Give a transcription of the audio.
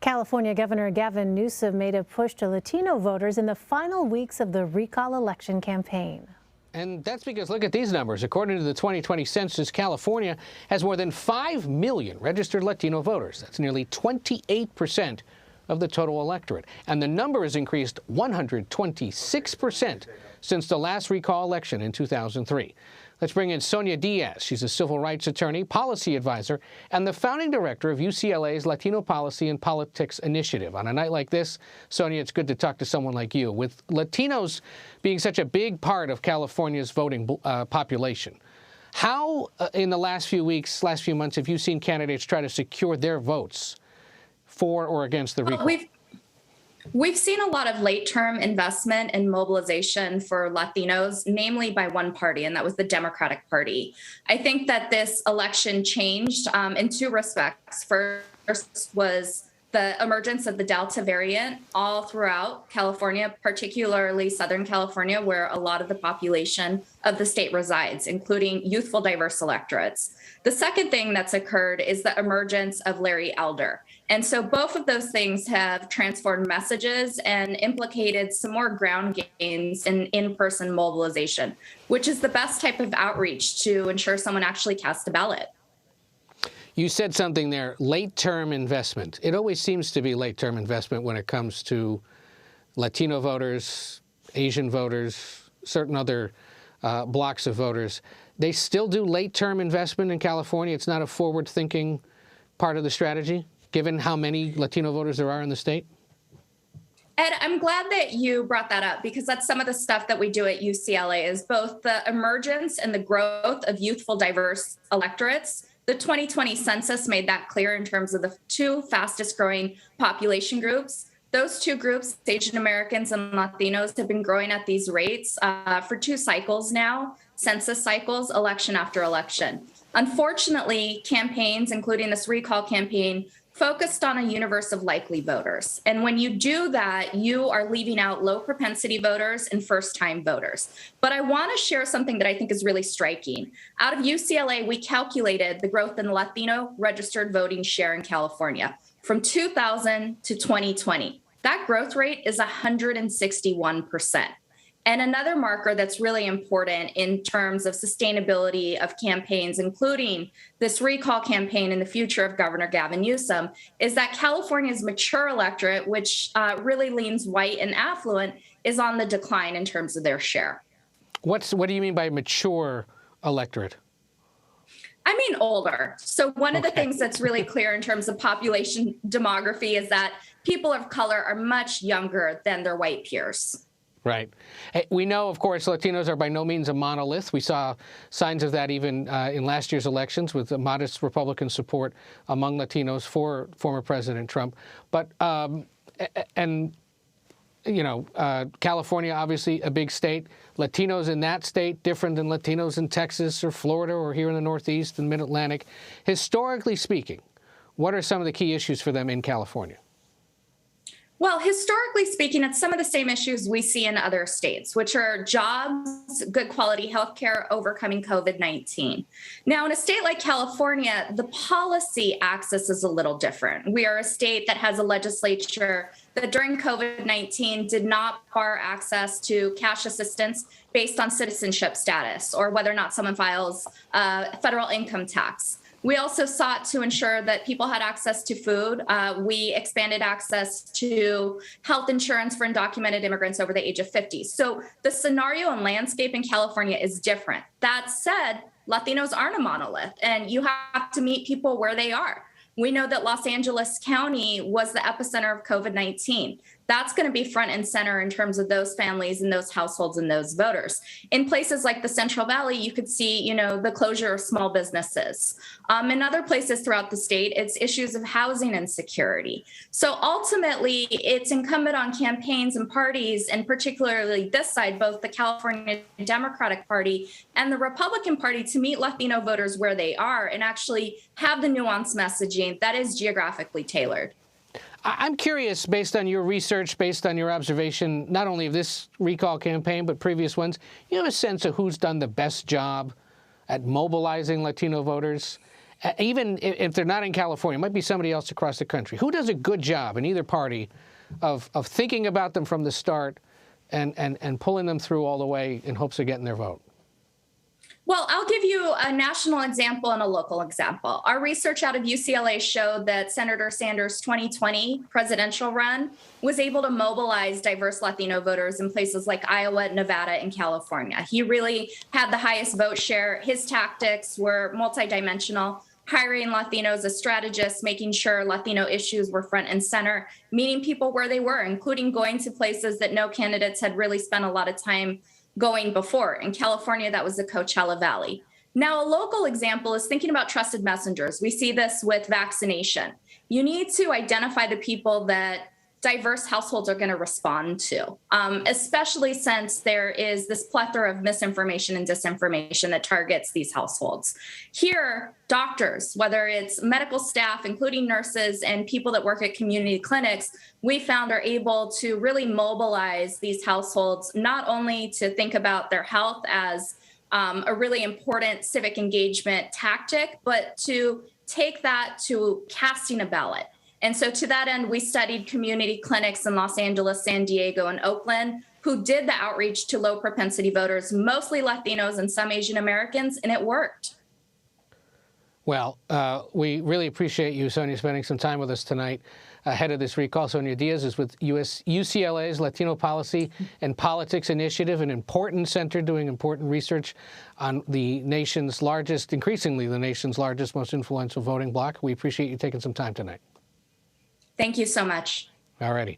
California Governor Gavin Newsom made a push to Latino voters in the final weeks of the recall election campaign. And that's because, look at these numbers. According to the 2020 census, California has more than 5 million registered Latino voters. That's nearly 28% of the total electorate. And the number has increased 126% since the last recall election in 2003. Let's bring in Sonja Diaz. She's a civil rights attorney, policy advisor, and the founding director of UCLA's Latino Policy and Politics Initiative. On a night like this, Sonja, it's good to talk to someone like you. With Latinos being such a big part of California's voting population, how in the last few weeks, last few months, have you seen candidates try to secure their votes for or against the recall? We've seen a lot of late-term investment and mobilization for Latinos, namely by one party, and that was the Democratic Party. I think that this election changed in two respects. First was the emergence of the Delta variant all throughout California, particularly Southern California, where a lot of the population of the state resides, including youthful, diverse electorates. The second thing that's occurred is the emergence of Larry Elder. And so both of those things have transformed messages and implicated some more ground gains in in-person mobilization, which is the best type of outreach to ensure someone actually casts a ballot. You said something there, late-term investment. It always seems to be late-term investment when it comes to Latino voters, Asian voters, certain other blocks of voters. They still do late-term investment in California. It's not a forward-thinking part of the strategy, given how many Latino voters there are in the state? Ed, I'm glad that you brought that up, because that's some of the stuff that we do at UCLA is both the emergence and the growth of youthful, diverse electorates. The 2020 census made that clear in terms of the two fastest growing population groups. Those two groups, Asian Americans and Latinos, have been growing at these rates for 2 cycles now, census cycles, election after election. Unfortunately, campaigns, including this recall campaign, focused on a universe of likely voters. And when you do that, you are leaving out low propensity voters and first-time voters. But I want to share something that I think is really striking. Out of UCLA, we calculated the growth in the Latino registered voting share in California from 2000 to 2020. That growth rate is 161%. And another marker that's really important in terms of sustainability of campaigns, including this recall campaign and the future of Governor Gavin Newsom, is that California's mature electorate, which really leans white and affluent, is on the decline in terms of their share. What do you mean by mature electorate? I mean older. So one of the things that's really clear in terms of population demography is that people of color are much younger than their white peers. Right. We know, of course, Latinos are by no means a monolith. We saw signs of that even in last year's elections with modest Republican support among Latinos for former President Trump. But, California, obviously a big state. Latinos in that state, different than Latinos in Texas or Florida or here in the Northeast and Mid-Atlantic. Historically speaking, what are some of the key issues for them in California? Well, historically speaking, it's some of the same issues we see in other states, which are jobs, good quality healthcare, overcoming COVID-19. Now, in a state like California, the policy axis is a little different. We are a state that has a legislature that during COVID-19 did not bar access to cash assistance based on citizenship status or whether or not someone files federal income tax. We also sought to ensure that people had access to food. We expanded access to health insurance for undocumented immigrants over the age of 50. So the scenario and landscape in California is different. That said, Latinos aren't a monolith, and you have to meet people where they are. We know that Los Angeles County was the epicenter of COVID-19. That's going to be front and center in terms of those families and those households and those voters. In places like the Central Valley, you could see, the closure of small businesses. In other places throughout the state, it's issues of housing insecurity. So ultimately, it's incumbent on campaigns and parties, and particularly this side, both the California Democratic Party and the Republican Party, to meet Latino voters where they are and actually have the nuanced messaging that is geographically tailored. I'm curious, based on your research, based on your observation, not only of this recall campaign, but previous ones, you have a sense of who's done the best job at mobilizing Latino voters even if they're not in California, it might be somebody else across the country. Who does a good job in either party of thinking about them from the start and pulling them through all the way in hopes of getting their vote? Well, I'll give you a national example and a local example. Our research out of UCLA showed that Senator Sanders' 2020 presidential run was able to mobilize diverse Latino voters in places like Iowa, Nevada, and California. He really had the highest vote share. His tactics were multidimensional, hiring Latinos as strategists, making sure Latino issues were front and center, meeting people where they were, including going to places that no candidates had really spent a lot of time going before. In California, that was the Coachella Valley. Now, a local example is thinking about trusted messengers. We see this with vaccination. You need to identify the people that diverse households are going to respond to, especially since there is this plethora of misinformation and disinformation that targets these households. Here, doctors, whether it's medical staff, including nurses and people that work at community clinics, we found are able to really mobilize these households, not only to think about their health as a really important civic engagement tactic, but to take that to casting a ballot. And so to that end, we studied community clinics in Los Angeles, San Diego, and Oakland who did the outreach to low propensity voters, mostly Latinos and some Asian Americans, and it worked. Well, we really appreciate you, Sonja, spending some time with us tonight ahead of this recall. Sonja Diaz is with UCLA's Latino Policy and Politics Initiative, an important center doing important research on the nation's largest, increasingly the nation's largest, most influential voting bloc. We appreciate you taking some time tonight. Thank you so much. All righty.